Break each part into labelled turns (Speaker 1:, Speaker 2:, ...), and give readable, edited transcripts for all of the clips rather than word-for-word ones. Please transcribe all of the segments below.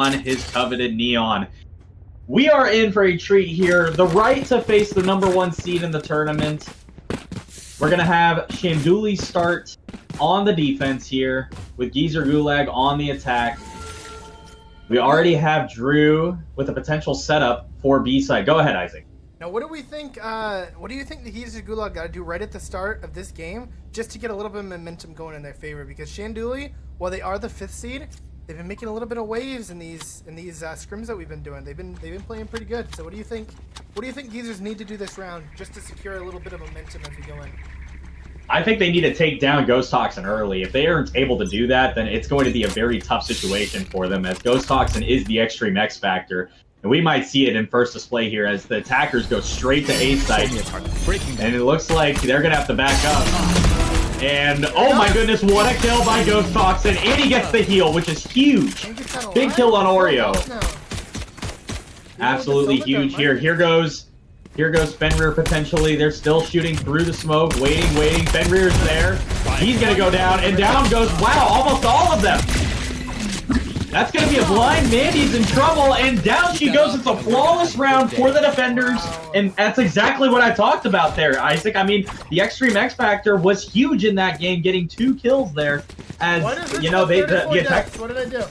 Speaker 1: on his coveted Neon. We are in for a treat here. The right to face the #1 seed in the tournament. We're going to have Shandoolis start on the defense here with Geezer Gulag on the attack. We already have Drew with a potential setup for B-side. Go ahead, Isaac.
Speaker 2: Now, what do we think? What do you think the Geezer Gulag got to do right at the start of this game just to get a little bit of momentum going in their favor? Because Shandoolis, while they are the 5th seed, they've been making a little bit of waves in these scrims that we've been doing. They've been playing pretty good. So what do you think? What do you think Geezers need to do this round just to secure a little bit of momentum as we go in?
Speaker 1: I think they need to take down Ghost Toxin early. If they aren't able to do that, then it's going to be a very tough situation for them, as Ghost Toxin is the extreme X factor. And we might see it in first display here as the attackers go straight to A site. And it looks like they're going to have to back up. And, oh my goodness, what a kill by Ghost Toxin. And he gets the heal, which is huge. Big kill on Oreo. Absolutely huge here. Here goes Fenrir potentially. They're still shooting through the smoke. Waiting. Fenrir's there. He's going to go down. And down goes, wow, almost all of them. That's going to be a blind. Mandy's in trouble, and down she goes. It's a flawless round for the defenders, and that's exactly what I talked about there, Isaac. I mean, the Extreme X Factor was huge in that game, getting 2 kills there. As, you know, the attack...
Speaker 2: What did I do?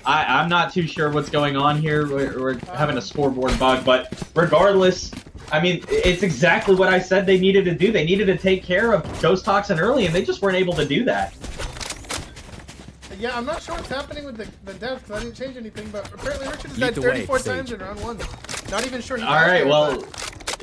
Speaker 1: I'm not too sure what's going on here. We're having a scoreboard bug, but regardless, I mean, it's exactly what I said they needed to do. They needed to take care of Ghost Toxin early, and they just weren't able to do that.
Speaker 2: Yeah, I'm not sure what's happening with the death because I didn't change anything, but apparently Richard has died 34 times in round 1. Not even sure.
Speaker 1: All right, well,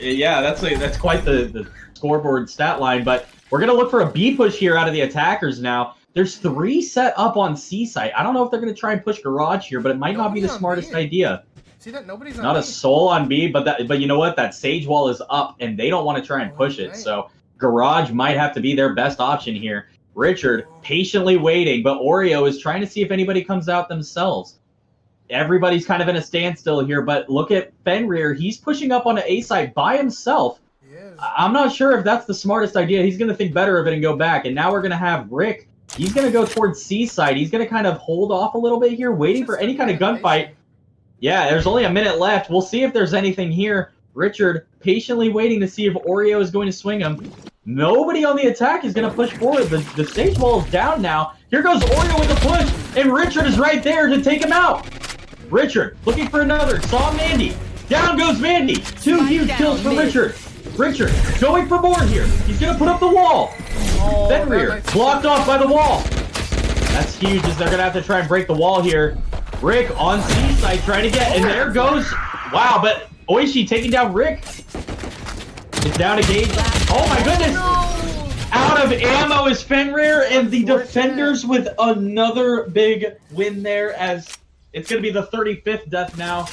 Speaker 1: yeah, that's quite the scoreboard stat line, but we're gonna look for a B push here out of the attackers now. There's 3 set up on C site. I don't know if they're gonna try and push Garage here, but it might not be the smartest idea.
Speaker 2: See that nobody's on
Speaker 1: not
Speaker 2: B.
Speaker 1: A soul on B, but you know what? That Sage Wall is up, and they don't want to try and push it. So Garage might have to be their best option here. Richard patiently waiting, but Oreo is trying to see if anybody comes out themselves. Everybody's kind of in a standstill here, but look at Fenrir. He's pushing up on an A side by himself. I'm not sure if that's the smartest idea. He's going to think better of it and go back. And now we're going to have Rick. He's going to go towards C side. He's going to kind of hold off a little bit here, waiting for any kind of gunfight. Yeah, there's only a minute left. We'll see if there's anything here. Richard patiently waiting to see if Oreo is going to swing him. Nobody on the attack is going to push forward. The stage wall is down now. Here goes Oreo with the push, and Richard is right there to take him out. Richard looking for another. Saw Mandy. Down goes Mandy. 2 huge kills for Richard. Richard going for more here. He's going to put up the wall. Fenrir blocked off by the wall. That's huge as they're going to have to try and break the wall here. Rick on C side trying to get, and there goes. Wow, but Oishi taking down Rick. It's down to Gage. Oh my goodness! No. Out of ammo is Fenrir, and the defenders with another big win there, as it's going to be the 35th death now.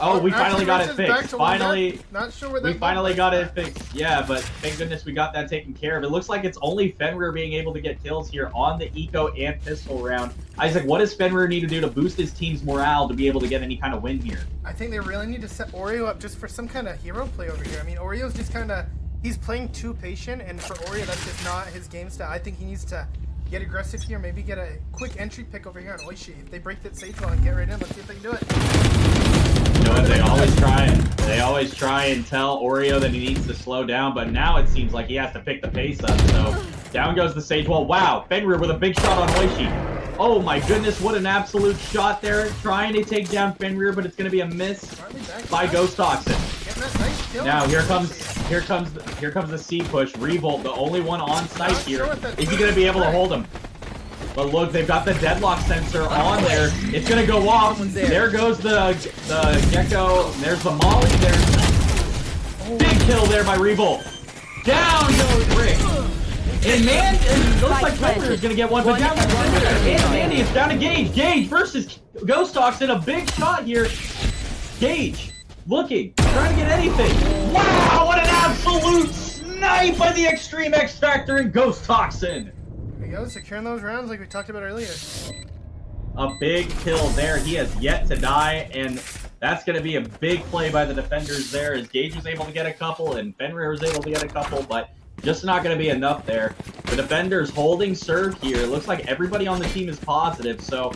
Speaker 1: Oh, we finally got it fixed. Finally,
Speaker 2: not sure where
Speaker 1: we finally got it fixed. Yeah, but thank goodness we got that taken care of. It looks like it's only Fenrir being able to get kills here on the Eco and Pistol round. Isaac, what does Fenrir need to do to boost his team's morale to be able to get any kind of win here?
Speaker 2: I think they really need to set Oreo up just for some kind of hero play over here. I mean, Oreo's just kind of... He's playing too patient, and for Oreo, that's just not his game style. I think he needs to get aggressive here, maybe get a quick entry pick over here on Oishi. If they break that Sage Wall and get right in, let's see if they can do it.
Speaker 1: You know what, they always try and tell Oreo that he needs to slow down, but now it seems like he has to pick the pace up, so down goes the Sage Wall. Wow, Fenrir with a big shot on Oishi. Oh my goodness, what an absolute shot there, trying to take down Fenrir, but it's going to be a miss by Ghost Toxin. Now here comes the C push. Revolt, the only one on site here. Is he gonna be able to hold him? But look, they've got the deadlock sensor on there. It's gonna go off. There goes the Gecko. There's the Molly. There's big kill there by Revolt. Down goes Rick. And man, it looks like Fenrir is gonna get one, but down goes Mandy. It's down to Gage. Gage versus Ghost Toxin. A big shot here. Gage. Looking, trying to get anything. Wow, what an absolute snipe by the Extreme X Factor and Ghost Toxin.
Speaker 2: There you go, securing those rounds like we talked about earlier.
Speaker 1: A big kill there. He has yet to die, and that's going to be a big play by the defenders there, as Gage was able to get a couple and Fenrir was able to get a couple, but just not going to be enough there. The defenders holding serve here. It looks like everybody on the team is positive, so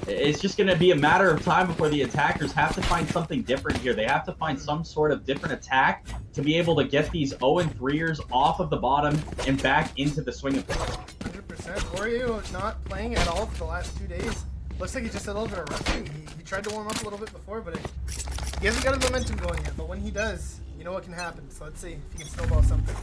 Speaker 1: it's just going to be a matter of time before the attackers have to find something different here. They have to find some sort of different attack to be able to get these 0-3ers off of the bottom and back into the swing of things.
Speaker 2: 100%. Oreo not playing at all for the last 2 days. Looks like he's just a little bit of rusty. He tried to warm up a little bit before, but he hasn't got a momentum going yet. But when he does, you know what can happen. So let's see if he can snowball something.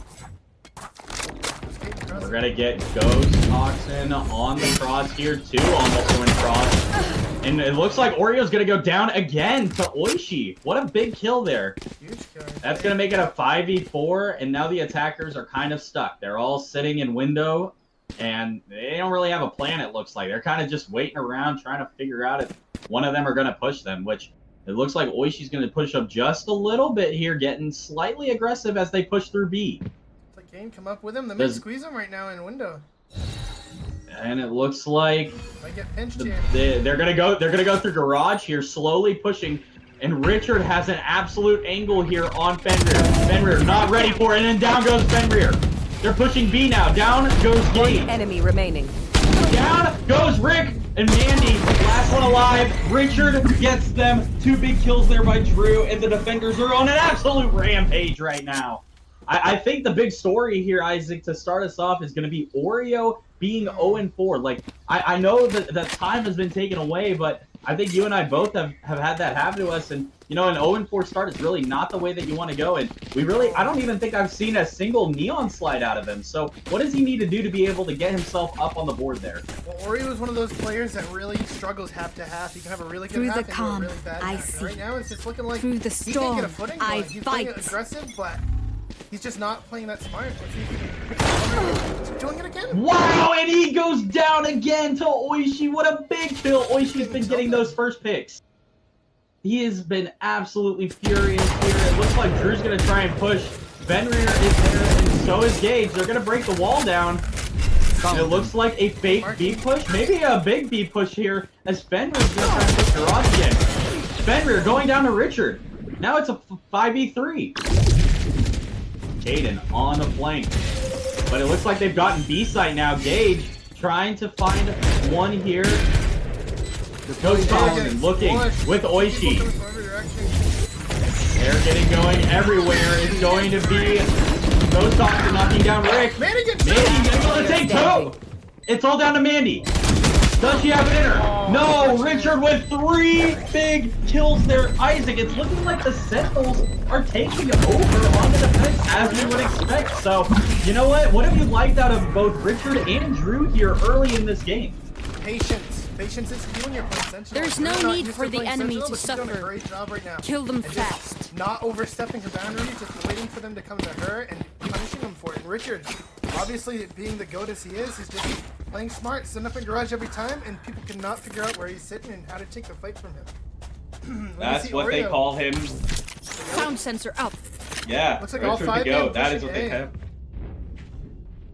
Speaker 1: We're going to get Ghost Toxin on the cross here, too, almost going cross. And it looks like Oreo's going to go down again to Oishi. What a big kill there.
Speaker 2: Huge kill.
Speaker 1: That's going to make it a 5v4, and now the attackers are kind of stuck. They're all sitting in window, and they don't really have a plan, it looks like. They're kind of just waiting around, trying to figure out if one of them are going to push them, which it looks like Oishi's going to push up just a little bit here, getting slightly aggressive as they push through B.
Speaker 2: Kane come up with him. They may squeeze him right now in window.
Speaker 1: And it looks like
Speaker 2: I get pinched here.
Speaker 1: They're gonna go through garage here, slowly pushing. And Richard has an absolute angle here on Fenrir. Fenrir not ready for it, and then down goes Fenrir. They're pushing B now. Down goes Gabe.
Speaker 3: One enemy remaining.
Speaker 1: Down goes Rick and Mandy. Last one alive. Richard gets them. 2 big kills there by Drew, and the defenders are on an absolute rampage right now. I think the big story here, Isaac, to start us off is going to be Oreo being 0-4. Like, I know that time has been taken away, but I think you and I both have had that happen to us. And, you know, an 0-4 start is really not the way that you want to go. And I don't even think I've seen a single neon slide out of him. So what does he need to do to be able to get himself up on the board there?
Speaker 2: Well, Oreo is one of those players that really struggles half to half. He can have a really good half and a really bad half. Right now, it's just looking like
Speaker 3: Through the
Speaker 2: he
Speaker 3: storm,
Speaker 2: can't get a footing. He's playing aggressive, but he's just not playing that smart. He's doing it again.
Speaker 1: Wow, and he goes down again to Oishi. What a big kill. Oishi's been getting those first picks. He has been absolutely furious here. It looks like Drew's going to try and push. Fenrir is there, and so is Gage. They're going to break the wall down. And it looks like a fake B push. Maybe a big B push here, as Fenrir's going to try and push garage again. Fenrir going down to Richard. Now it's a 5v3. Caden on the flank. But it looks like they've gotten B site now. Gage trying to find one here. Ghost Toxin looking with Oishi. They're getting going everywhere. It's going to be Ghost Toxin knocking down Rick.
Speaker 2: Mandy
Speaker 1: gonna go to take 2. It's all down to Mandy. Does she have it in her? No, Richard with 3 big kills there. Isaac, it's looking like the Sentinels are taking over on the defense as we would expect. So, you know what? What have you liked out of both Richard and Drew here early in this game?
Speaker 2: Patience. Patience is key when you're playing Sentinel.
Speaker 3: There's no need for the enemy to suffer.
Speaker 2: Doing a great job right now.
Speaker 3: Kill them
Speaker 2: and
Speaker 3: fast.
Speaker 2: Not overstepping her boundaries, just waiting for them to come to her and punishing them for it. And Richard, obviously being the goat as he is, he's just playing smart, sitting up in garage every time, and people cannot figure out where he's sitting and how to take the fight from him.
Speaker 1: That's what they call him.
Speaker 3: Sound sensor up.
Speaker 1: Yeah,
Speaker 2: looks like
Speaker 1: Richard
Speaker 2: all 5
Speaker 1: the goat. That is what they have.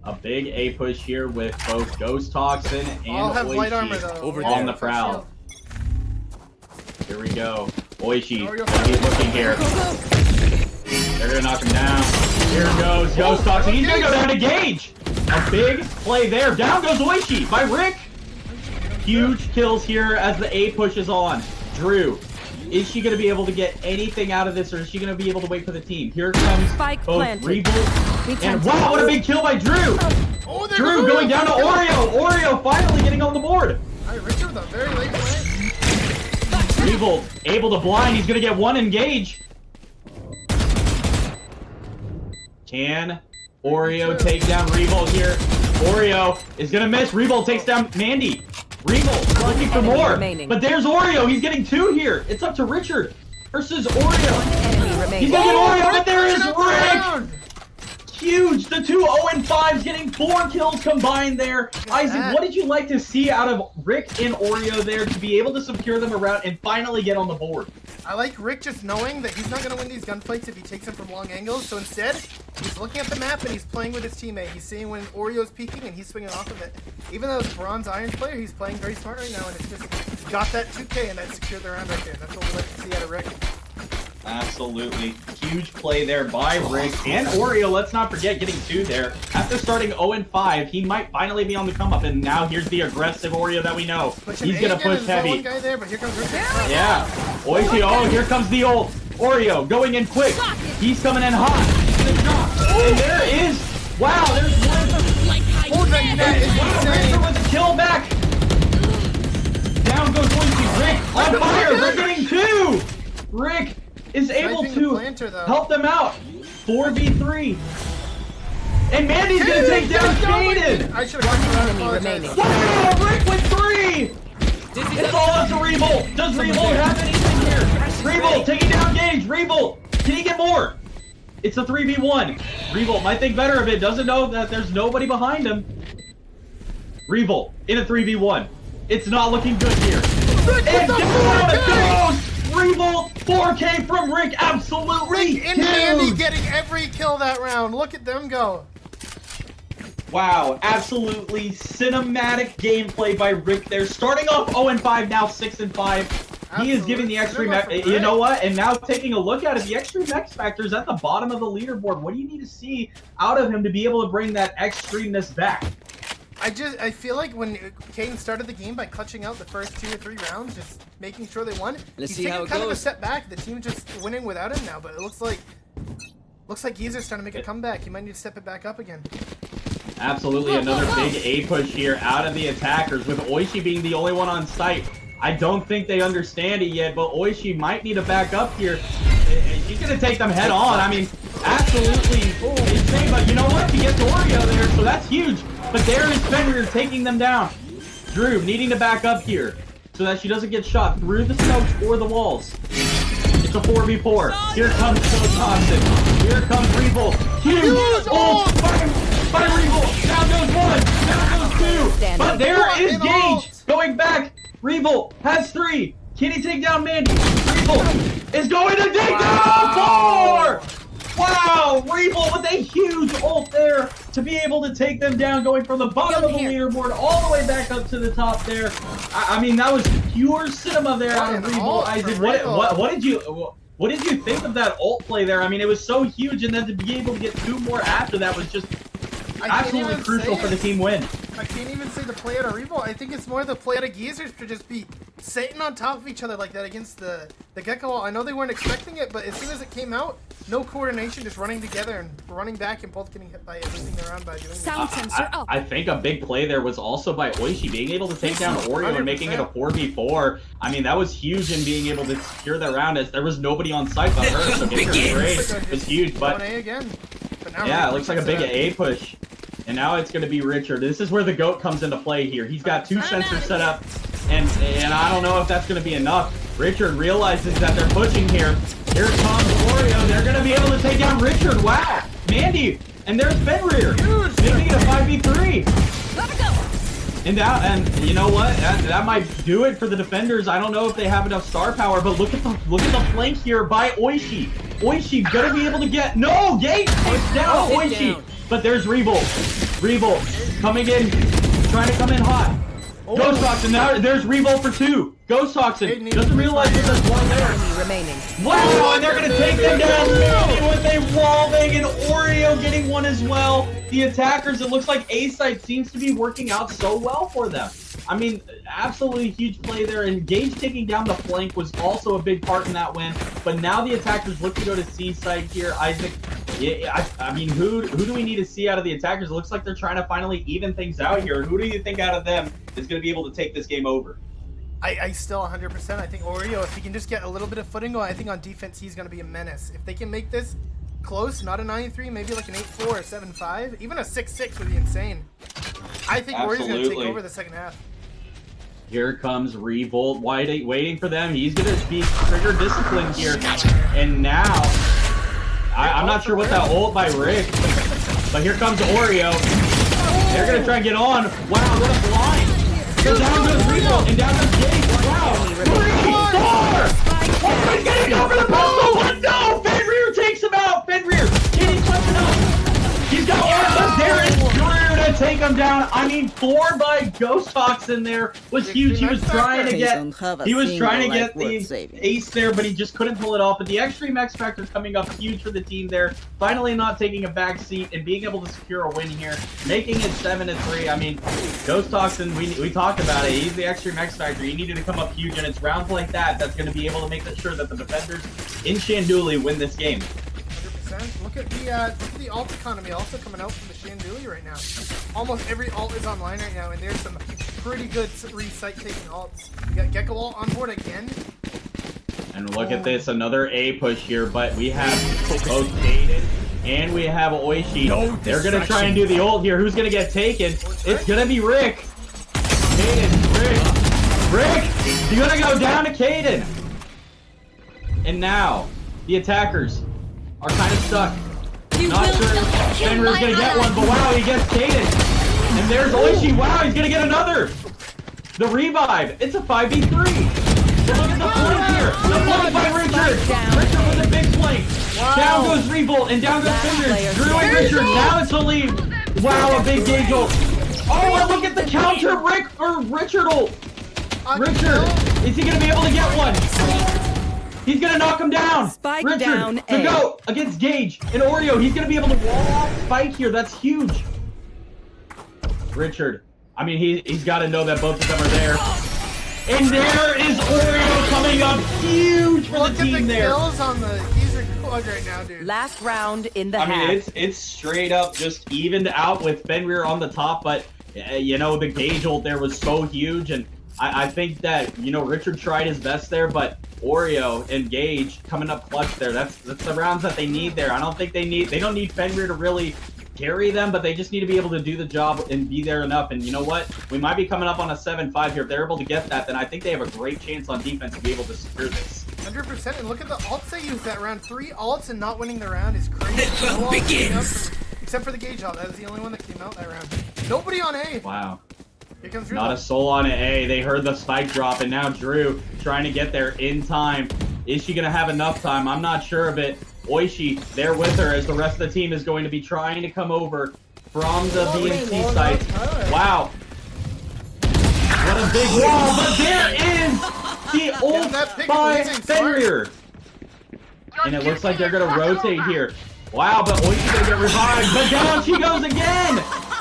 Speaker 1: A big A push here with both Ghost Toxin and Oishi on the prowl. Here we go. Oishi, he's looking here. They're gonna knock him down. Here goes Ghost Toxin. He's gonna go down to Gage. A big play there. Down goes Oishi by Rick. Huge kills here as the A push is on. Drew, is she going to be able to get anything out of this, or is she going to be able to wait for the team? Here comes
Speaker 3: Spike
Speaker 1: both
Speaker 3: planted.
Speaker 1: Revolt and wow, what a big kill by Drew! Drew going down to Oreo. Oreo finally getting on the board.
Speaker 2: Alright, Richard with a very late play.
Speaker 1: Revolt able to blind. He's going to get 1 engage. Can Oreo take down Revolt here? Oreo is going to miss. Revolt takes down Mandy. Revolt looking for more. But there's Oreo. He's getting 2 here. It's up to Richard versus Oreo. He's going to get Oreo, but there is Rick. Huge. The 2 0-5s getting 4 kills combined there. Isaac, what did you like to see out of Rick and Oreo there to be able to secure them around and finally get on the board?
Speaker 2: I like Rick just knowing that he's not going to win these gunfights if he takes them from long angles. So instead, he's looking at the map and he's playing with his teammate. He's seeing when Oreo's peeking and he's swinging off of it. Even though it's Bronze Iron's player, he's playing very smart right now, and it's just got that 2K and that secured the round right there. That's what we like to see out of Rick.
Speaker 1: Absolutely. Huge play there by Rick and Oreo. Let's not forget getting 2 there. After starting 0-5, he might finally be on the come up. And now here's the aggressive Oreo that we know. He's going to push heavy.
Speaker 2: One guy there, but here comes Rick.
Speaker 1: Yeah. Oishi, oh, here comes the ult. Oreo going in quick. He's coming in hot. And there is. Wow, there's one.
Speaker 2: Oh, that is insane.
Speaker 1: With a kill back. Down goes Oishi. Rick on fire. We're getting 2. Rick is able to help them out. 4v3. And Mandy's gonna take down Shaden.
Speaker 2: I should have gone around.
Speaker 1: Wow, Rick with 3. It's all up to Revolt. Does Revolt have anything here? Revolt taking down Gage. Revolt, can he get more? It's a 3v1. Revolt might think better of it. Doesn't know that there's nobody behind him. Revolt in a 3v1. It's not looking good here. And down it goes. Revolt 4K from Rick, absolutely
Speaker 2: Rick and Mandy getting every kill that round. Look at them go.
Speaker 1: Wow, absolutely cinematic gameplay by Rick there. Starting off 0-5, now 6-5. He is giving the extreme, you know what? And now taking a look at it, the extreme X factor is at the bottom of the leaderboard. What do you need to see out of him to be able to bring that extremeness back?
Speaker 2: I feel like when Kane started the game by clutching out the first 2 or 3 rounds, just making sure they won.
Speaker 4: Let's
Speaker 2: he's
Speaker 4: see how
Speaker 2: taking
Speaker 4: it
Speaker 2: kind of a
Speaker 4: goes.
Speaker 2: step back. The team just winning without him now, but it looks like Geezer's trying to make a comeback. He might need to step it back up again.
Speaker 1: Absolutely, another big A push here out of the attackers, with Oishi being the only one on site. I don't think they understand it yet, but Oishi might need to back up here. He's going to take them head on. I mean, absolutely insane, but you know what? He gets Oreo there, so that's huge. But there is Fenrir taking them down. Drew needing to back up here so that she doesn't get shot through the smoke or the walls. It's a 4v4. Here comes So Thompson. Here comes Revolt. Huge ult by Revolt. Down goes 1. Down goes 2. But there is Gage going back. Revolt has 3. Can he take down Mandy? Revolt is going to take down 4. Wow, Revolt with a huge ult there to be able to take them down, going from the bottom of the leaderboard all the way back up to the top there. I mean, that was pure cinema there out of Revolt. Isaac, what did you think of that ult play there? I mean, it was so huge, and then to be able to get 2 more after that was just absolutely crucial for the team win.
Speaker 2: I can't even say the play out of Revolt. I think it's more the play out of Geezers to just be sitting on top of each other like that against the Gecko wall. I know they weren't expecting it, but as soon as it came out, no coordination, just running together and running back and both getting hit by everything around by doing
Speaker 3: Sound sensor up.
Speaker 1: I think a big play there was also by Oishi being able to take down Oreo 100%. And making it a 4v4. I mean, that was huge in being able to secure that round as there was nobody on site but her. So getting her trade was huge. But yeah, it looks like a big A push. And now it's going to be Richard. This is where the GOAT comes into play here. He's got 2 sensors set up, and I don't know if that's going to be enough. Richard realizes that they're pushing here. Here comes Oreo. They're going to be able to take down Richard. Wow. Mandy. And there's Fenrir. Making it a 5v3.
Speaker 3: Gotta go.
Speaker 1: And you know what? That might do it for the defenders. I don't know if they have enough star power, but look at the flank here by Oishi. Oishi gonna be able to get Gate puts down Oishi. But there's Revolt. Revolt coming in, trying to come in hot. Ghost Toxin, now there's Revolt for 2. Ghost Toxin doesn't realize that there's one there.
Speaker 3: Remaining.
Speaker 1: Wow, and they're gonna take them down with a wall bang, and Oreo getting 1 as well. The attackers, it looks like A-side seems to be working out so well for them. I mean, absolutely huge play there, and Gage taking down the flank was also a big part in that win. But now the attackers look to go to C-side here. Isaac, yeah, I mean, who do we need to see out of the attackers? It looks like they're trying to finally even things out here. Who do you think out of them is going to be able to take this game over?
Speaker 2: I still 100%. I think Oreo, if he can just get a little bit of footing going, I think on defense he's going to be a menace. If they can make this close, not a 9-3, maybe like an 8-4 or 7-5, even a 6-6 would be insane. I think Oreo's going to take over the second half.
Speaker 1: Here comes Revolt, waiting for them. He's going to be trigger disciplined here. And now, I'm not sure what that ult by Rick, but here comes Oreo. They're going to try and get on. Wow, what a blind. So down goes Revolt, and down goes Jake. Wow, 3, 4. Orio's getting over the pistol. Let's go. Fenrir takes him out. Fenrir, getting clutching up. He's got one, but there is Drew to take him down. I mean, 4 by Ghost Hawks in there was huge. He was trying to get the ace there, but he just couldn't pull it off. But the Extreme X Factor coming up huge for the team there. Finally not taking a back seat and being able to secure a win here, making it 7-3. I mean, Ghost Hawks, and we talked about it. He's the Extreme X Factor. He needed to come up huge, and it's rounds like that that's going to be able to make sure that the defenders in Shandoolis win this game.
Speaker 2: 100%. Look at the alt economy also coming out from the Shandoolis right now. Almost every alt is online right now, and there's some pretty good re-site taking alts. We got Gecko Alt on board again.
Speaker 1: And look at this, another A push here, but we have both Kaden and we have Oishi. They're going to try and do the ult here. Who's going to get taken? It's going to be Rick. Kaden, Rick, you're going to go down to Kaden. And now, the attackers are kind of stuck. Not sure if Fenrir's going to get one, but wow, he gets Kaden. And there's Oishi. Wow, he's going to get another. The revive. It's a 5v3. But look at the flank here. The flank by Richard. Richard with a big flank. Wow. Down goes Revolt, and down goes Fingers. Drew and Richard. Now it's a lead. Wow, a big gauge ult. Oh, and look at the counter Richard ult. Richard, is he going to be able to get one? He's going to knock him down.
Speaker 3: Spike
Speaker 1: Richard,
Speaker 3: down
Speaker 1: to go against Gage and Oreo. He's going to be able to wall off Spike here. That's huge. Richard, I mean, he's got to know that both of them are there. And there is Oreo coming up huge for the team there.
Speaker 2: Kills on the user Gulag right now, dude.
Speaker 3: Last round in the half.
Speaker 1: I mean, it's straight up just evened out with Fenrir on the top, but you know, the Gage ult there was so huge, and I think that, you know, Richard tried his best there, but Oreo and Gage coming up clutch there. That's the rounds that they need there. I don't think they don't need Fenrir to really carry them, but they just need to be able to do the job and be there enough. And you know what? We might be coming up on a 7-5 here. If they're able to get that, then I think they have a great chance on defense to be able to secure this.
Speaker 2: 100%. And look at the ults they used that round. 3 ults and not winning the round is crazy.
Speaker 4: The begins.
Speaker 2: Except for the Gage ult. That was the only one that came out that round. Nobody on A.
Speaker 1: Wow.
Speaker 2: Here comes Drew.
Speaker 1: Not a soul on A. They heard the spike drop, and now Drew trying to get there in time. Is she going to have enough time? I'm not sure of it. Oishi there with her as the rest of the team is going to be trying to come over from the BNC site. Wow. What a big wall, but there is the ult by Fenrir. And it looks like they're going to rotate here. Wow, but Oishi's going to get revived, but down she goes again.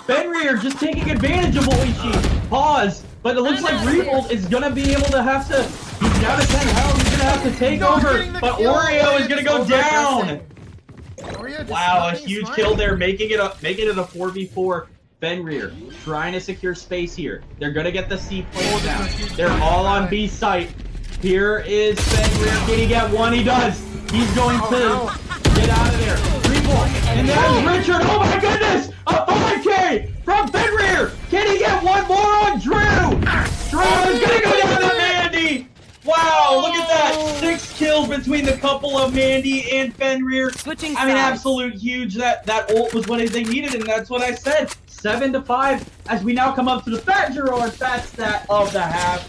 Speaker 1: Fenrir just taking advantage of Oishi. Pause. But it looks like Revolt is going to be able to have to... He's down to 10 health. He's going to have to take over. But Oreo is going to go down. Wow, a huge kill there, making it a 4v4. Fenrir trying to secure space here. They're going to get the C plant down. They're all on B site. Here is Fenrir. Can he get one? He does. He's going to get out of there. Revolt. And there's Richard. Oh my goodness! A 5K from Fenrir! Can he get one more on Drew? Drew is gonna go down to Mandy! Wow, look at that! 6 kills between the couple of Mandy and Fenrir.
Speaker 3: Switching
Speaker 1: I mean,
Speaker 3: sides.
Speaker 1: absolute huge. That ult was what they needed, and that's what I said. 7-5 as we now come up to the fat stat of the half.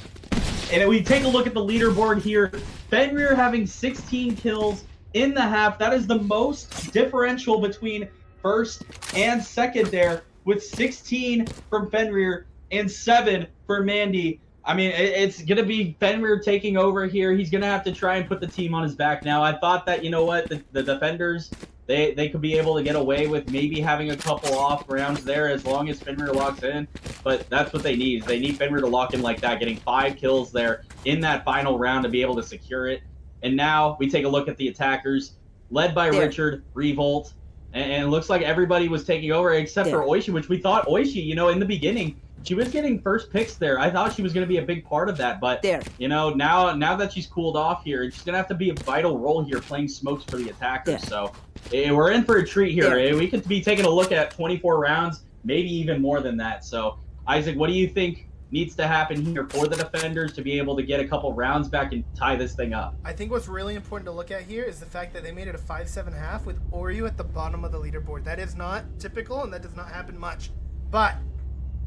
Speaker 1: And we take a look at the leaderboard here. Fenrir having 16 kills in the half. That is the most differential between first and second there, with 16 from Fenrir and 7 for Mandy. I mean, it's going to be Fenrir taking over here. He's going to have to try and put the team on his back now. I thought that, you know what, the defenders, they could be able to get away with maybe having a couple off rounds there as long as Fenrir locks in. But that's what they need. They need Fenrir to lock in like that, getting 5 kills there in that final round to be able to secure it. And now we take a look at the attackers, led by Richard, Revolt, and it looks like everybody was taking over except for Oishi, which we thought Oishi, you know, in the beginning, she was getting first picks there. I thought she was going to be a big part of that, but, you know, now that she's cooled off here, she's going to have to be a vital role here playing smokes for the attackers. So we're in for a treat here. We could be taking a look at 24 rounds, maybe even more than that. So, Isaac, what do you think needs to happen here for the defenders to be able to get a couple rounds back and tie this thing up?
Speaker 2: I think what's really important to look at here is the fact that they made it a 5-7 half with Oreo at the bottom of the leaderboard. That is not typical, and that does not happen much. But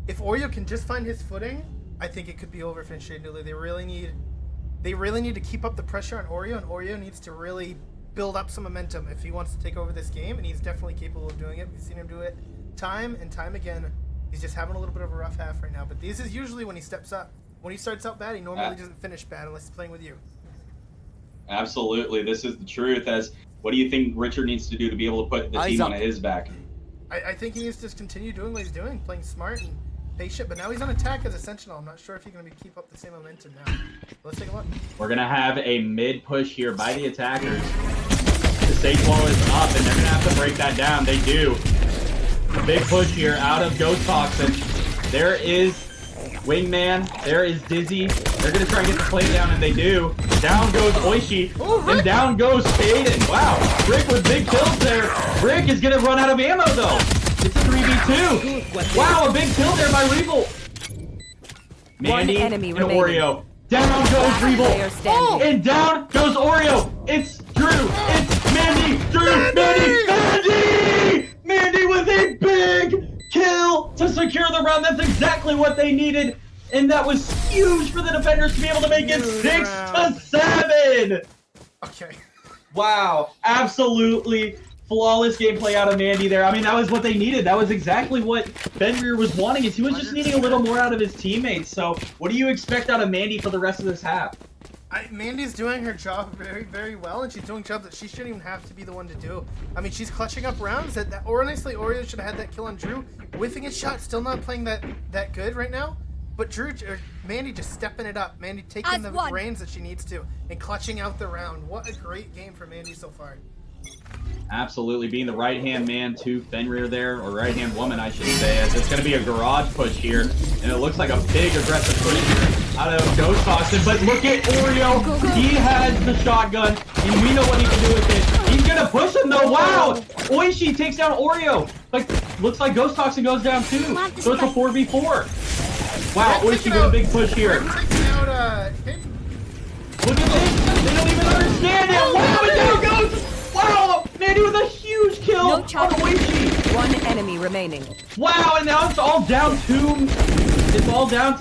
Speaker 2: if Oreo can just find his footing, I think it could be over for Shandoolis. They really need to keep up the pressure on Oreo, and Oreo needs to really build up some momentum if he wants to take over this game, and he's definitely capable of doing it. We've seen him do it time and time again He's just having a little bit of a rough half right now. But this is usually when he steps up. When he starts out bad, he normally doesn't finish bad unless he's playing with you.
Speaker 1: Absolutely, this is the truth. As what do you think Richard needs to do to be able to put the team on his back?
Speaker 2: I think he needs to just continue doing what he's doing, playing smart and patient. But now he's on attack as a sentinel. I'm not sure if he's going to keep up the same momentum now. Let's take a look.
Speaker 1: We're going to have a mid push here by the attackers. The stage wall is up, and they're going to have to break that down. They do. A big push here out of Ghost Toxin. There is Wingman. There is Dizzy. They're going to try and get the play down, and they do. Down goes Oishi, and down goes Faden. Wow, Rick with big kills there. Rick is going to run out of ammo, though. It's a 3v2. Wow, a big kill there by Regal. Mandy and Oreo. Down goes Regal. And down goes Oreo. It's Drew. It's Mandy. Drew. Mandy. Mandy with a big kill to secure the round. That's exactly what they needed. And that was huge for the defenders to be able to make it 6-7.
Speaker 2: Okay.
Speaker 1: Wow. Absolutely flawless gameplay out of Mandy there. I mean, that was what they needed. That was exactly what Fenrir was wanting. Is he was just needing a little more out of his teammates. So what do you expect out of Mandy for the rest of this half?
Speaker 2: Mandy's doing her job very, very well, and she's doing a job that she shouldn't even have to be the one to do. I mean, she's clutching up rounds. Or honestly, Oreo should have had that kill on Drew. Whiffing his shot, still not playing that good right now. But Mandy just stepping it up. Mandy taking the reins that she needs to and clutching out the round. What a great game for Mandy so far.
Speaker 1: Absolutely, being the right-hand man to Fenrir there, or right-hand woman, I should say, as it's going to be a garage push here, and it looks like a big aggressive push here out of Ghost Toxin, but look at Oreo, he has the shotgun, and we know what he can do with it. He's going to push him, though. Wow, Oishi takes down Oreo, but looks like Ghost Toxin goes down, too, so it's a 4v4. Wow, Oishi with a big push here. Look at this, they don't even understand it. Wow, and down goes. Wow, Mandy with a huge kill on Oishi.
Speaker 3: One enemy remaining.
Speaker 1: Wow, and now it's all down to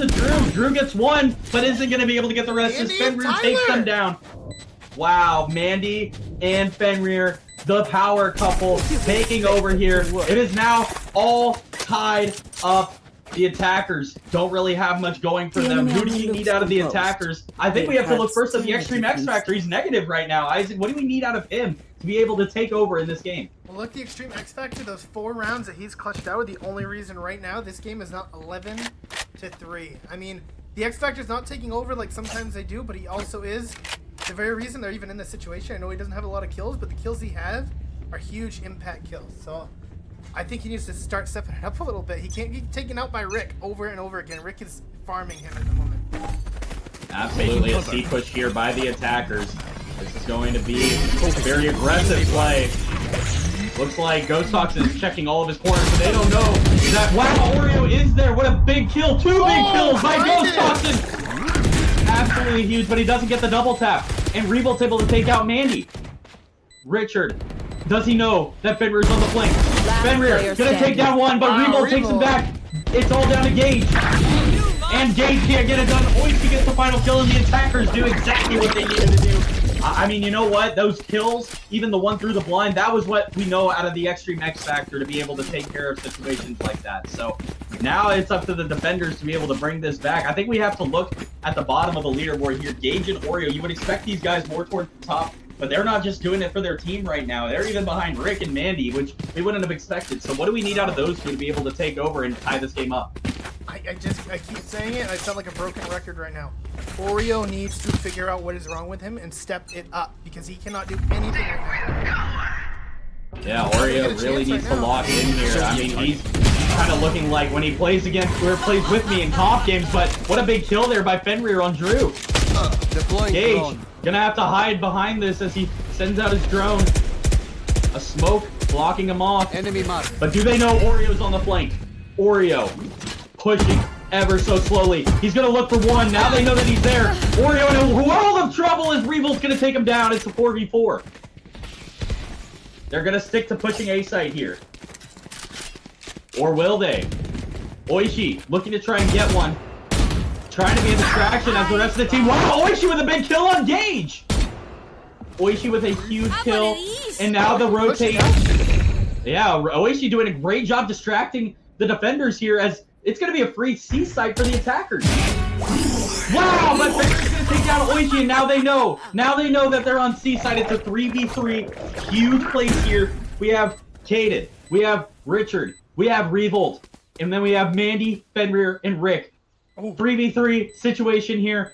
Speaker 1: Drew. Drew gets one, but isn't going to be able to get the rest as Fenrir takes them down. Wow, Mandy and Fenrir, the power couple, taking over here. It is now all tied up. The attackers don't really have much going for them. Who do you need out of the attackers? I think we have to look first at the Extreme X Factor. He's negative right now. Isaac, what do we need out of him to be able to take over in this game?
Speaker 2: Well, look, the Extreme X Factor, those 4 rounds that he's clutched out are the only reason right now this game is not 11-3. I mean, the X Factor's not taking over like sometimes they do, but he also is the very reason they're even in this situation. I know he doesn't have a lot of kills, but the kills he has are huge impact kills. So I think he needs to start stepping it up a little bit. He can't get taken out by Rick over and over again. Rick is farming him at the moment.
Speaker 1: Absolutely, a C push here by the attackers. This is going to be a very aggressive play. Looks like Ghost Toxin is checking all of his corners, but they don't know that, wow, Oreo is there. What a big kill. 2 big kills by Ghost Toxin. Absolutely huge, but he doesn't get the double tap. And Revolt's able to take out Mandy. Richard, does he know that Fenrir's on the flank? Fenrir gonna take down one, but Revolt takes him back. It's all down to Gage. And Gage can't get it done. Oishi gets the final kill, and the attackers do exactly what they needed to do. I mean, you know what? Those kills, even the one through the blind, that was what we know out of the Extreme X Factor to be able to take care of situations like that. So now it's up to the defenders to be able to bring this back. I think we have to look at the bottom of the leaderboard here. Gage and Oreo, you would expect these guys more towards the top, but they're not just doing it for their team right now. They're even behind Rick and Mandy, which we wouldn't have expected. So what do we need out of those two to be able to take over and tie this game up?
Speaker 2: I keep saying it, and I sound like a broken record right now. Oreo needs to figure out what is wrong with him and step it up, because he cannot do anything right now.
Speaker 1: Yeah, Oreo really needs to lock in here. I mean, he's kind of looking like when he plays against, or plays with me in comp games, but what a big kill there by Fenrir on Drew. Gage gonna have to hide behind this as he sends out his drone. A smoke blocking him off.
Speaker 4: Enemy mark.
Speaker 1: But do they know Oreo's on the flank? Oreo pushing ever so slowly. He's gonna look for one. Now they know that he's there. Oreo in a world of trouble as Revolt's gonna take him down. It's a 4v4. They're gonna stick to pushing A site here. Or will they? Oishi looking to try and get one. Trying to be a distraction as the rest of the team. Wow, Oishi with a big kill on Gage. Oishi with a huge kill. And now the rotate. Yeah, Oishi doing a great job distracting the defenders here, as it's going to be a free C site for the attackers. Wow, but Fenrir's going to take down Oishi, and now they know. Now they know that they're on C site. It's a 3v3. Huge place here. We have Caden. We have Richard. We have Revolt. And then we have Mandy, Fenrir, and Rick. 3v3 situation here.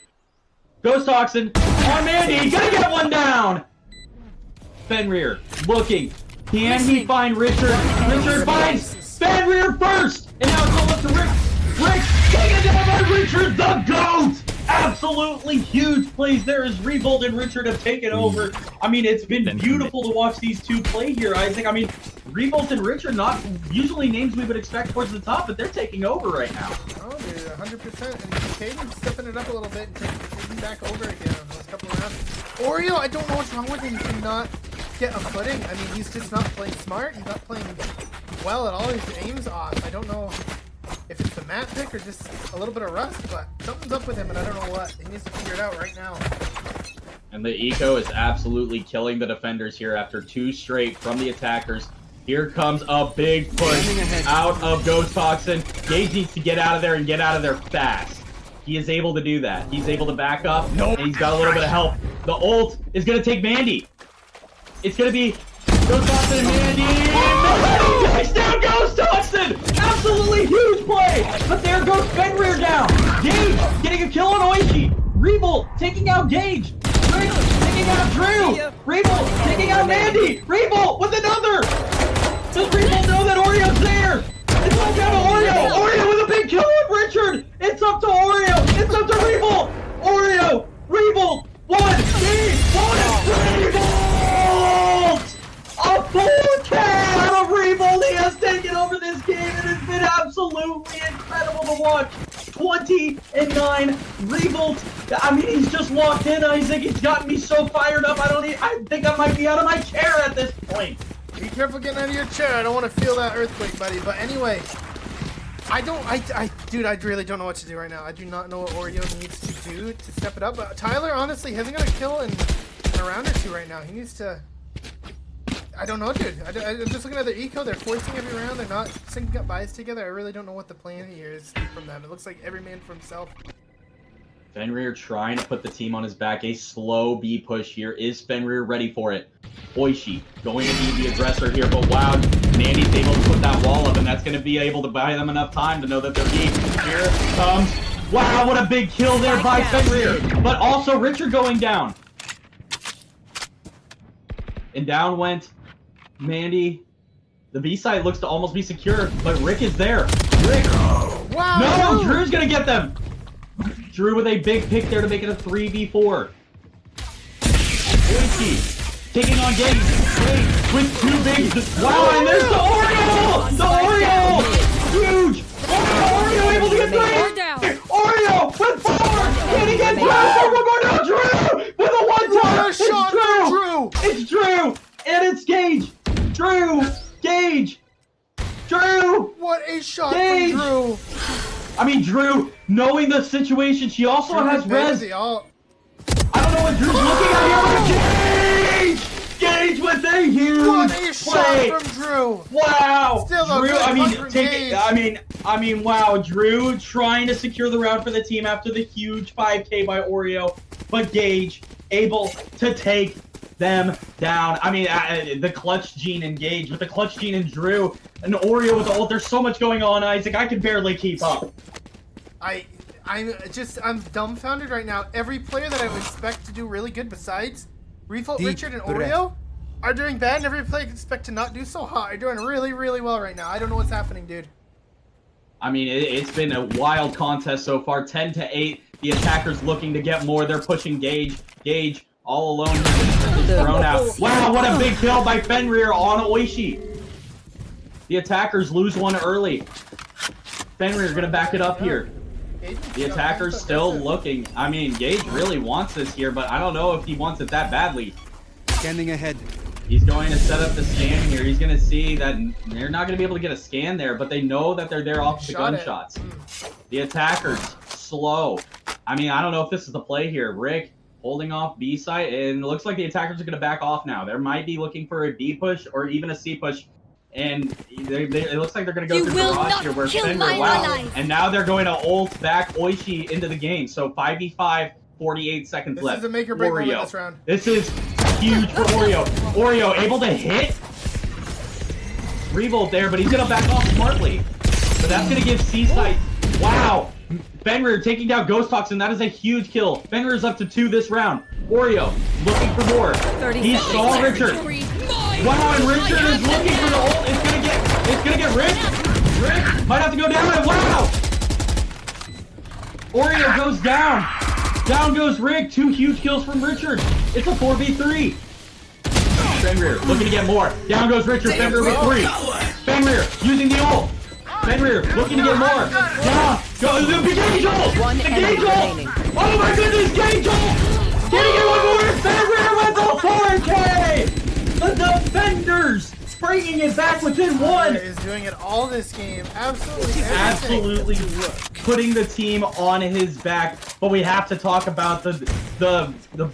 Speaker 1: Ghost Toxin on Mandy. Gonna get one down. Fenrir looking. Can he find Richard? Richard finds Fenrir first. And now it's all up to Rick. Rick taken down by Richard, the GOAT. Absolutely huge plays there as Revolt and Richard have taken over. I mean, it's been beautiful to watch these two play here, Isaac. I mean, Revolt and Richard, not usually names we would expect towards the top, but they're taking over right now.
Speaker 2: Oh, dude, 100%. And Caden's stepping it up a little bit and taking back over again on those couple of rounds. Oreo, I don't know what's wrong with him. He cannot get a footing. I mean, he's just not playing smart. He's not playing well at all. His aim's off. I don't know if it's the map pick or just a little bit of rust, but something's up with him, and I don't know what. He needs to figure it out right now.
Speaker 1: And the eco is absolutely killing the defenders here after 2 straight from the attackers. Here comes a big push out of Ghost Toxin. Gage needs to get out of there and get out of there fast. He is able to do that. He's able to back up, and he's got a little bit of help. The ult is going to take Mandy. It's going to be Ghost Toxin and Mandy. Takes down Ghost Toxin. Absolutely huge play. But there goes Fenrir down. Gage getting a kill on Oishi. Revolt taking out Gage. Taking out Drew. Revolt taking out Mandy. Revolt with another. Does Revolt know that Oreo's there? It's all down to Oreo. Oreo with a big kill on Richard. It's up to Oreo. It's up to Revolt. Oreo. Revolt. 1, 3, 1, Revolt! A full kill out of Revolt. He has taken over this game. It has been absolutely incredible to watch. 20-9 Revolt. I mean, he's just locked in, Isaac. He's gotten me so fired up. I think I might be out of my chair at this point.
Speaker 2: Be careful getting out of your chair. I don't want to feel that earthquake, buddy. But anyway, dude, I really don't know what to do right now. I do not know what Oreo needs to do to step it up. But Tyler, honestly, hasn't got a kill in a round or 2 right now. He needs to. I don't know, dude. I'm just looking at their eco. They're forcing every round. They're not syncing up buys together. I really don't know what the plan here is from them. It looks like every man for himself.
Speaker 1: Fenrir trying to put the team on his back. A slow B push here. Is Fenrir ready for it? Oishi going to be the aggressor here, but wow, Mandy's able to put that wall up, and that's going to be able to buy them enough time to know that they're deep. Here comes, wow, what a big kill there by Fenrir, but also Richard going down. And down went Mandy. The B side looks to almost be secure, but Rick is there. Rick,
Speaker 2: wow,
Speaker 1: no, Drew's going to get them. Drew with a big pick there to make it a 3v4. Oishi taking on Gage with 2 big. Wow, and there's the Oreo! The Oreo! Huge! Oreo able to get 3! Oreo with 4! Can he get 2? One more down, Drew! With a 1-time!
Speaker 2: It's Drew!
Speaker 1: It's Drew! And it's Gage! Drew! Gage! Drew!
Speaker 2: What a shot
Speaker 1: Gage!
Speaker 2: from Drew!
Speaker 1: I mean, Drew, knowing the situation, she also has res. I don't know what Drew's looking at here, but Gage with a huge
Speaker 2: what a shot
Speaker 1: play.
Speaker 2: From Drew!
Speaker 1: Wow,
Speaker 2: Still
Speaker 1: Drew. I mean, wow, Drew trying to secure the round for the team after the huge 5K by Oreo, but Gage able to take them down. I mean, the clutch gene and Gage with the clutch gene and Drew and Oreo with the ult. There's so much going on, Isaac. I can barely keep up.
Speaker 2: I'm dumbfounded right now. Every player that I would expect to do really good besides Revolt, Richard, and Oreo are doing bad, and every player I expect to not do so hot are doing really, really well right now. I don't know what's happening, dude.
Speaker 1: I mean, it's been a wild contest so far. 10-8. The attackers looking to get more. They're pushing Gage. Gage all alone. Thrown out. Wow, what a big kill by Fenrir on Oishi. The attackers lose one early. Fenrir gonna back it up here. The attacker's still looking. I mean, Gage really wants this here, but I don't know if he wants it that badly.
Speaker 4: Scanning ahead.
Speaker 1: He's going to set up the scan here. He's going to see that they're not going to be able to get a scan there, but they know that they're there off the gunshots. The attackers, slow. I mean, I don't know if this is the play here. Rick holding off B side, and it looks like the attackers are going to back off now. They might be looking for a B push or even a C push. And it looks like they're going to go
Speaker 3: You
Speaker 1: through
Speaker 3: will
Speaker 1: Garage
Speaker 3: not
Speaker 1: here where
Speaker 3: kill
Speaker 1: Fender,
Speaker 3: my
Speaker 1: wow.
Speaker 3: ally.
Speaker 1: And now they're going to ult back Oishi into the game. So 5v5, 48 seconds
Speaker 2: This
Speaker 1: left.
Speaker 2: is a make or break moment
Speaker 1: Oreo.
Speaker 2: this round.
Speaker 1: This is huge for Oreo. Oreo able to hit Revolt there, but he's going to back off smartly. So that's going to give Seaside. Wow. Fenrir taking down Ghost Toxin. That is a huge kill. Fenrir is up to 2 this round. Oreo looking for more.
Speaker 3: 30
Speaker 1: He
Speaker 3: seconds.
Speaker 1: saw Richard. Wow, and Richard is looking for the ult. It's gonna get Rick. Rick might have to go down. And wow! Oreo goes down. Down goes Rick. 2 huge kills from Richard. It's a 4v3. Fenrir looking to get more. Down goes Richard. Fenrir with 3. Fenrir using the ult. Fenrir looking to get more. Down goes the Gage ult.
Speaker 3: One
Speaker 1: The
Speaker 3: enemy
Speaker 1: Gage ult.
Speaker 3: remaining.
Speaker 1: Oh my goodness, Gage ult. Getting it one more. Fenrir with the 4K. The Defenders bringing it back within 1.
Speaker 2: Is doing it all this game. Absolutely everything.
Speaker 1: Absolutely putting the team on his back. But we have to talk about the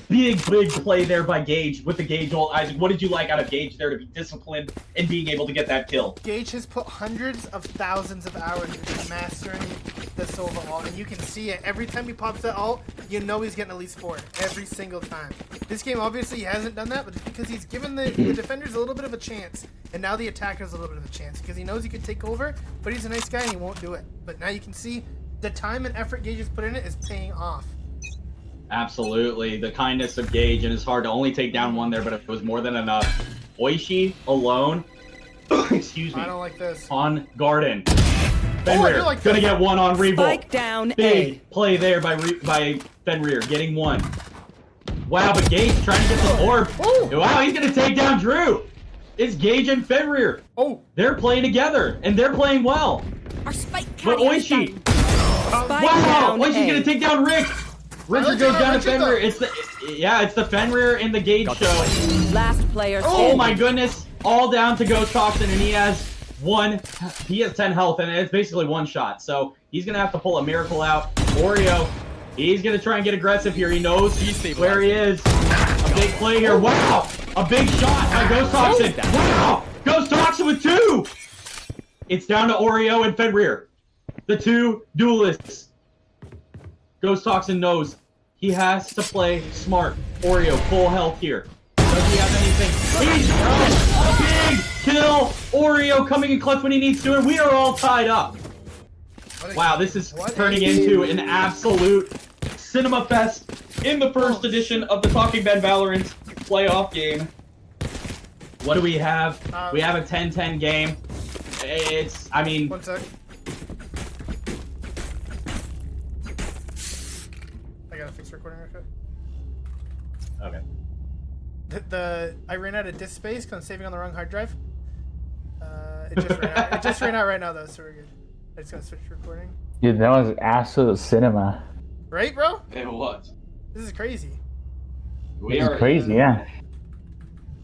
Speaker 1: big play there by Gage with the Gage ult. Isaac, what did you like out of Gage there to be disciplined and being able to get that kill?
Speaker 2: Gage has put hundreds of thousands of hours into mastering the Sova ult, and you can see it. Every time he pops that ult, you know he's getting at least 4 every single time. This game, obviously, he hasn't done that, but it's because he's given the defenders a little bit of a chance, and now the attackers a little bit of a chance, because he knows he could take over, but he's a nice guy and he won't do it. But now you can see the time and effort Gage has put in it is paying off.
Speaker 1: Absolutely. The kindness of Gage, and it's hard to only take down 1 there, but it was more than enough. Oishi alone, excuse me,
Speaker 2: I don't like this.
Speaker 1: on Garden. Fenrir
Speaker 2: like
Speaker 1: gonna
Speaker 2: this.
Speaker 1: get 1 on Revolt.
Speaker 3: Spike down
Speaker 1: Big
Speaker 3: A.
Speaker 1: play there by Fenrir, getting 1. Wow, but Gage trying to get the orb.
Speaker 2: Ooh.
Speaker 1: Wow, he's gonna take down Drew. It's Gage and Fenrir.
Speaker 2: Oh,
Speaker 1: They're playing together, and they're playing well.
Speaker 3: Our spike
Speaker 1: But
Speaker 3: carrier is
Speaker 1: Oishi,
Speaker 3: done. Spike
Speaker 1: wow,
Speaker 3: down
Speaker 1: Oishi's
Speaker 3: A.
Speaker 1: gonna take down Rick. Richard
Speaker 2: like
Speaker 1: goes
Speaker 2: it,
Speaker 1: down to
Speaker 2: Richard,
Speaker 1: Fenrir.
Speaker 2: though.
Speaker 1: It's the Fenrir and the Gage show.
Speaker 3: Last player
Speaker 1: Oh
Speaker 3: standing.
Speaker 1: my goodness! All down to Ghost Toxin, and he has 10 health, and it's basically 1 shot. So he's gonna have to pull a miracle out. Oreo, he's gonna try and get aggressive here. He knows where he is. A big play here. Wow! A big shot by Ghost Toxin. Wow! Ghost Toxin with 2. It's down to Oreo and Fenrir, the 2 duelists. Ghost Toxin knows he has to play smart. Oreo, full health here. Does he have anything? He's a big kill. Oreo coming in clutch when he needs to, and we are all tied up. Wow, this is turning into an absolute cinema fest in the first edition of the Talking Ben Valorant playoff game. What do we have? We have a 10-10 game. I mean...
Speaker 2: 1 sec. I gotta fix recording real quick.
Speaker 1: Okay.
Speaker 2: I ran out of disk space because I'm saving on the wrong hard drive. It just ran out. It just ran out right now though, so we're good. I just gotta switch recording.
Speaker 4: Dude, that was absolute cinema.
Speaker 2: Right, bro?
Speaker 1: It was.
Speaker 2: This is crazy.
Speaker 1: We
Speaker 4: It's
Speaker 1: are
Speaker 4: crazy, yeah.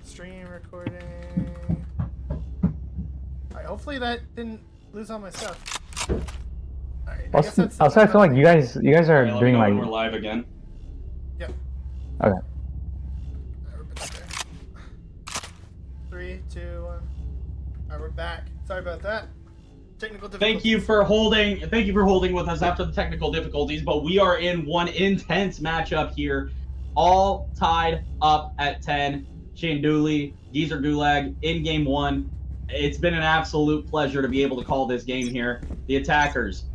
Speaker 2: Stream recording. Alright, hopefully that didn't lose all my stuff. Alright, I guess that's
Speaker 4: Also, I feel like you guys are
Speaker 1: Let me
Speaker 4: doing
Speaker 1: know
Speaker 4: like.
Speaker 1: when we're live again.
Speaker 2: Yep.
Speaker 4: Okay.
Speaker 2: Alright, we're back there. 3, 2, 1. Alright, we're back. Sorry about that. Technical difficulties.
Speaker 1: Thank you for holding with us after the technical difficulties, but we are in one intense matchup here. All tied up at 10. Shandoolis, Geezer Gulag in game 1. It's been an absolute pleasure to be able to call this game here. The attackers,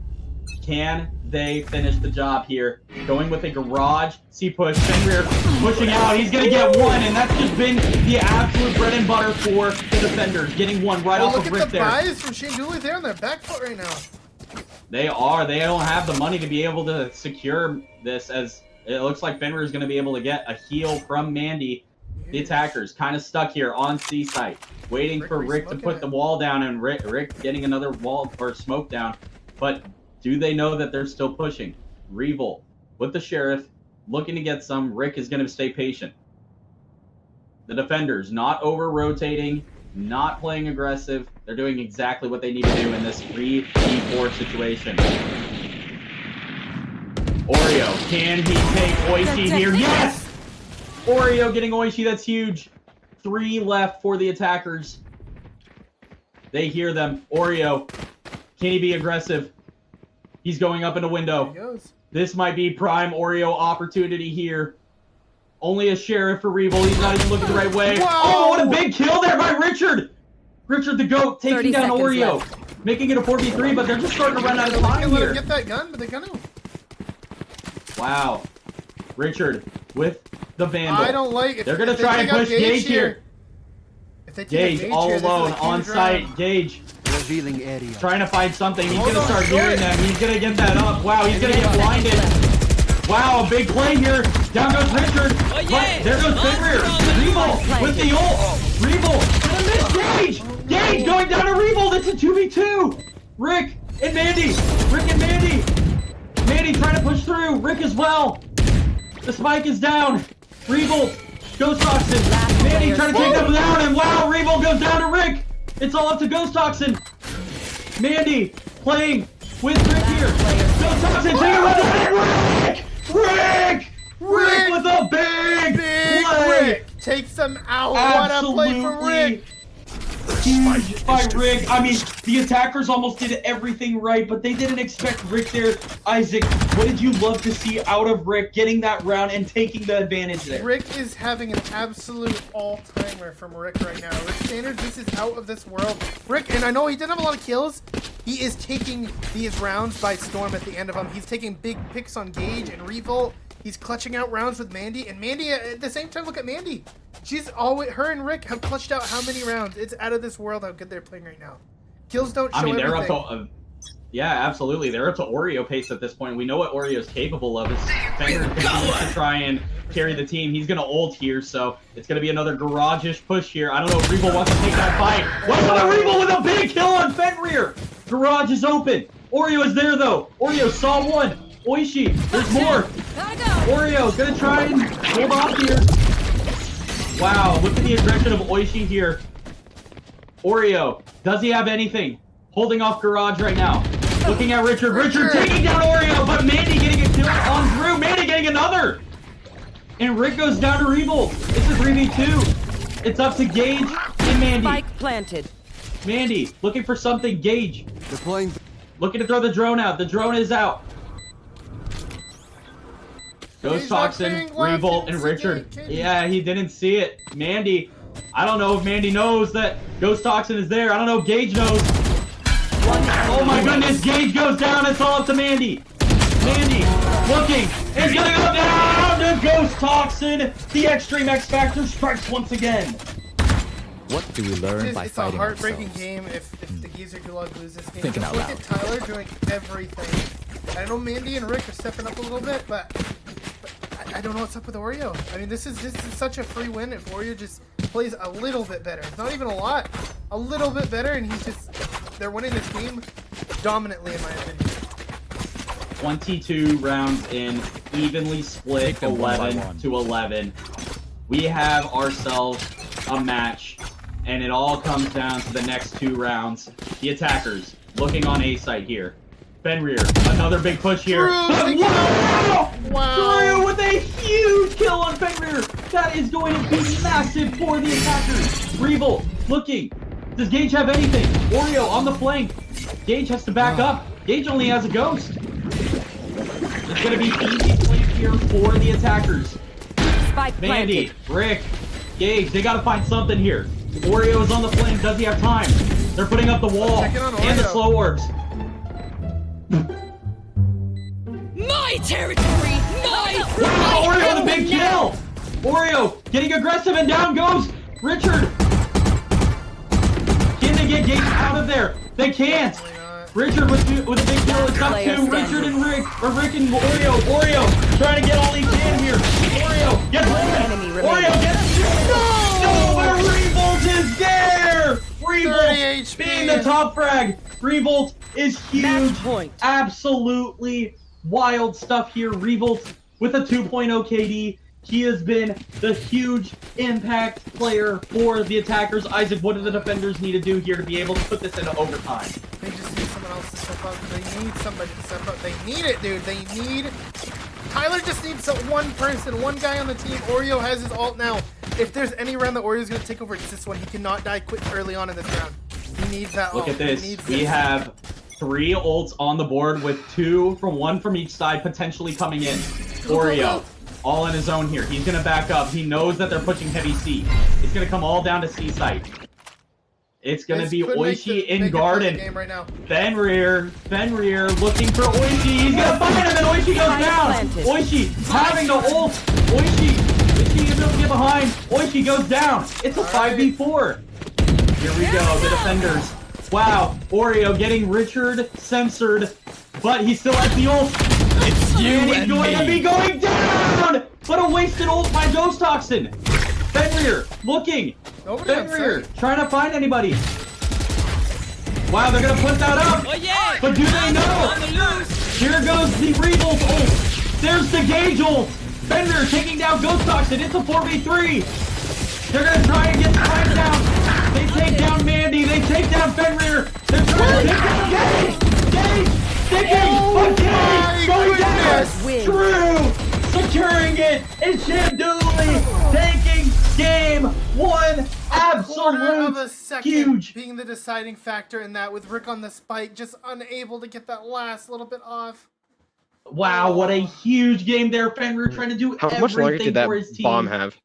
Speaker 1: can they finish the job here? Going with a garage, C-push, Fenrir pushing out. He's going to get 1, and that's just been the absolute bread and butter for the defenders. Getting 1 right off
Speaker 2: look
Speaker 1: of
Speaker 2: at
Speaker 1: Rick
Speaker 2: the
Speaker 1: there.
Speaker 2: buys from Shandoolis. They're on their back foot right now.
Speaker 1: They don't have the money to be able to secure this, as it looks like Fenrir is going to be able to get a heal from Mandy. The attackers kind of stuck here on C site, waiting for Rick to put the wall down, and Rick getting another wall or smoke down. But do they know that they're still pushing? Revolt with the sheriff, looking to get some. Rick is going to stay patient. The defenders not over-rotating, not playing aggressive. They're doing exactly what they need to do in this 3v4 situation. Oreo, can he take Oishi here? Yes! Oreo getting Oishi, that's huge. 3 left for the attackers. They hear them. Oreo, can he be aggressive? He's going up in a window.
Speaker 2: There he goes.
Speaker 1: This might be prime Oreo opportunity here. Only a sheriff for Revel. He's not even looking the right way.
Speaker 2: Whoa.
Speaker 1: Oh, what a big kill there by Richard! Richard the GOAT taking
Speaker 3: 30
Speaker 1: down
Speaker 3: seconds
Speaker 1: Oreo.
Speaker 3: left.
Speaker 1: Making it a 4v3, but they're just starting to run out of
Speaker 2: They
Speaker 1: time
Speaker 2: can't let
Speaker 1: here.
Speaker 2: him get that gun, but they're gonna.
Speaker 1: Wow. Richard with the Vandal.
Speaker 2: I don't like it.
Speaker 1: They're going to try and push Gage here.
Speaker 2: If they take
Speaker 1: Gage all
Speaker 2: here, this is a
Speaker 1: alone
Speaker 2: huge
Speaker 1: on
Speaker 2: round.
Speaker 1: site. Gage
Speaker 5: Revealing area.
Speaker 1: trying to find something. He's
Speaker 2: Hold
Speaker 1: going to
Speaker 2: on,
Speaker 1: start
Speaker 2: short.
Speaker 1: hearing them. He's going to get that up. Wow, he's going to get blinded. Wow, a big play here. Down goes Richard. But there goes Fenrir. Revel with the ult. Revel gonna miss Gage. Gage going down to Revel. That's a 2v2. Rick and Mandy. Rick and Mandy. Mandy trying to push through. Rick as well. The spike is down. Revel. Ghost Toxin. Mandy trying to take them down. And wow, Revel goes down to Rick. It's all up to Ghost Toxin. Mandy playing with Rick here. Ghost Toxin taking him down. Rick! Rick with a big play!
Speaker 2: Rick takes them out. What a play for Rick!
Speaker 1: Huge by Rick. I mean, the attackers almost did everything right, but they didn't expect Rick there. Isaac, what did you love to see out of Rick getting that round and taking the advantage there?
Speaker 2: Rick is having an absolute all-timer from Rick right now. Rick standards, this is out of this world. Rick, and I know he didn't have a lot of kills, he is taking these rounds by storm at the end of them. He's taking big picks on Gage and Revolt. He's clutching out rounds with Mandy, and Mandy at the same time, look at Mandy. She's always, her and Rick have clutched out how many rounds? It's out of this world how good they're playing right now. Kills don't show
Speaker 1: they're
Speaker 2: everything.
Speaker 1: up to, yeah, absolutely. They're up to Oreo pace at this point. We know what Oreo's capable of. It's Fenrir continues to try and carry the team. He's going to ult here, so it's going to be another garage-ish push here. I don't know if Revo wants to take that fight. What's with Revo with a big kill on Fenrir? Garage is open. Oreo is there, though. Oreo saw one. Oishi, there's more.
Speaker 3: Gotta go.
Speaker 1: Oreo gonna try and hold off here. Wow, look at the aggression of Oishi here. Oreo, does he have anything? Holding off Garage right now. Looking at Richard. Richard taking down Oreo, but Mandy getting a kill on Drew. Mandy getting another. And Rick goes down to Revolt. It's a 3v2. It's up to Gage and Mandy.
Speaker 3: Spike planted.
Speaker 1: Mandy, looking for something. Gage,
Speaker 5: Deploying.
Speaker 1: looking to throw the drone out. The drone is out. Ghost
Speaker 2: He's not
Speaker 1: Toxin,
Speaker 2: seeing left,
Speaker 1: Revolt,
Speaker 2: he
Speaker 1: and
Speaker 2: didn't see
Speaker 1: Richard.
Speaker 2: it.
Speaker 1: Yeah, he didn't see it. Mandy, I don't know if Mandy knows that Ghost Toxin is there. I don't know if Gage knows. Oh my goodness, Gage goes down. It's all up to Mandy. Mandy, looking. It's gonna go down to Ghost Toxin. The Extreme X Factor strikes once again.
Speaker 6: What do we learn by
Speaker 2: It's a
Speaker 6: fighting
Speaker 2: heartbreaking
Speaker 6: ourselves?
Speaker 2: game if the Geezer Gulag lose this game.
Speaker 6: Thinking
Speaker 2: Just
Speaker 6: out
Speaker 2: look at Tyler doing everything. I know Mandy and Rick are stepping up a little bit, but I don't know what's up with Oreo. I mean, this is such a free win if Oreo just plays a little bit better. It's not even a lot. A little bit better, and they're winning this game dominantly, in my opinion.
Speaker 1: 22 rounds in, evenly split,
Speaker 6: Take them one by
Speaker 1: 11
Speaker 6: one.
Speaker 1: to 11. We have ourselves a match, and it all comes down to the next 2 rounds. The attackers looking on A site here. Fenrir, another big push here.
Speaker 2: Drew,
Speaker 1: But
Speaker 2: big
Speaker 1: wow!
Speaker 2: Wow.
Speaker 1: Drew with a huge kill on Fenrir. That is going to be massive for the attackers. Revel looking. Does Gage have anything? Oreo on the flank. Gage has to back up. Gage only has a ghost. It's going to be easy flank here for the attackers.
Speaker 3: Spike
Speaker 1: Mandy,
Speaker 3: planted.
Speaker 1: Rick, Gage, they got to find something here. Oreo is on the flank. Does he have time? They're putting up the wall
Speaker 2: Check it on
Speaker 1: and the
Speaker 2: Oreo.
Speaker 1: slow orbs.
Speaker 3: My territory.
Speaker 1: Wow, Oreo with a big kill. Oreo getting aggressive and down goes Richard. Can they get Gage out of there? They can't.
Speaker 2: Probably not.
Speaker 1: Richard with a big kill. It's up
Speaker 3: Player
Speaker 1: to
Speaker 3: standing.
Speaker 1: Richard and Rick, or Rick and Oreo. Oreo trying to get all he can here. Oreo gets
Speaker 3: enemy remaining.
Speaker 1: Oreo gets no, but Revolt is there.
Speaker 2: 30
Speaker 1: Revolt
Speaker 2: HP.
Speaker 1: being the top frag. Revolt is
Speaker 3: Match
Speaker 1: huge.
Speaker 3: point.
Speaker 1: Absolutely wild stuff here. Revolt with a 2.0 KD. He has been the huge impact player for the attackers. Isaac, what do the defenders need to do here to be able to put this into overtime?
Speaker 2: They just need someone else to step up. They need somebody to step up. They need it, dude. They need... Tyler just needs one person, one guy on the team. Oreo has his ult now. If there's any round that Oreo's going to take over, it's this one. He cannot die quick early on in this round. He needs that.
Speaker 1: Look
Speaker 2: ult.
Speaker 1: at
Speaker 2: He
Speaker 1: this.
Speaker 2: needs
Speaker 1: We
Speaker 2: this.
Speaker 1: have 3 ults on the board with one from each side potentially coming in. Oreo, all in his own here. He's gonna back up. He knows that they're pushing heavy C. It's gonna come all down to C site. It's gonna
Speaker 2: This
Speaker 1: be
Speaker 2: could make
Speaker 1: Oishi
Speaker 2: the-
Speaker 1: in
Speaker 2: make it play the
Speaker 1: garden.
Speaker 2: game right now.
Speaker 1: Fenrir looking for Oishi. He's gonna find him, and Oishi goes down.
Speaker 3: Planted.
Speaker 1: Oishi having the ult. Oishi is able to get behind. Oishi goes down. It's a 5v4. Here we go, the defenders. Wow, Oreo getting Richard censored, but he still has the ult.
Speaker 6: It's you
Speaker 1: And he's
Speaker 6: and
Speaker 1: going to be
Speaker 6: me.
Speaker 1: going down! But a wasted ult by Ghost Toxin. Fenrir looking.
Speaker 2: Nobody on
Speaker 1: Fenrir
Speaker 2: site.
Speaker 1: trying to find anybody. Wow, they're gonna put that up.
Speaker 5: Oh yeah!
Speaker 1: But do they know?
Speaker 5: On the loose!
Speaker 1: Here goes the Revolt ult. There's the Gage ult. Fenrir taking down Ghost Toxin. It's a 4v3. They're gonna try and get Prime down. They take down Mandy. They take down Fenrir. They're trying to take down Gage. Gage sticking. But Gage going down.
Speaker 3: Win.
Speaker 1: True. Securing it. And Shandoolis taking game 1.
Speaker 2: Quarter of a
Speaker 1: Absolute
Speaker 2: second
Speaker 1: huge.
Speaker 2: being the deciding factor in that, with Rick on the spike, just unable to get that last little bit off.
Speaker 1: Wow, what a huge game there. Fenrir trying to do
Speaker 7: How much longer
Speaker 1: everything
Speaker 7: did that
Speaker 1: for his team.
Speaker 7: bomb have?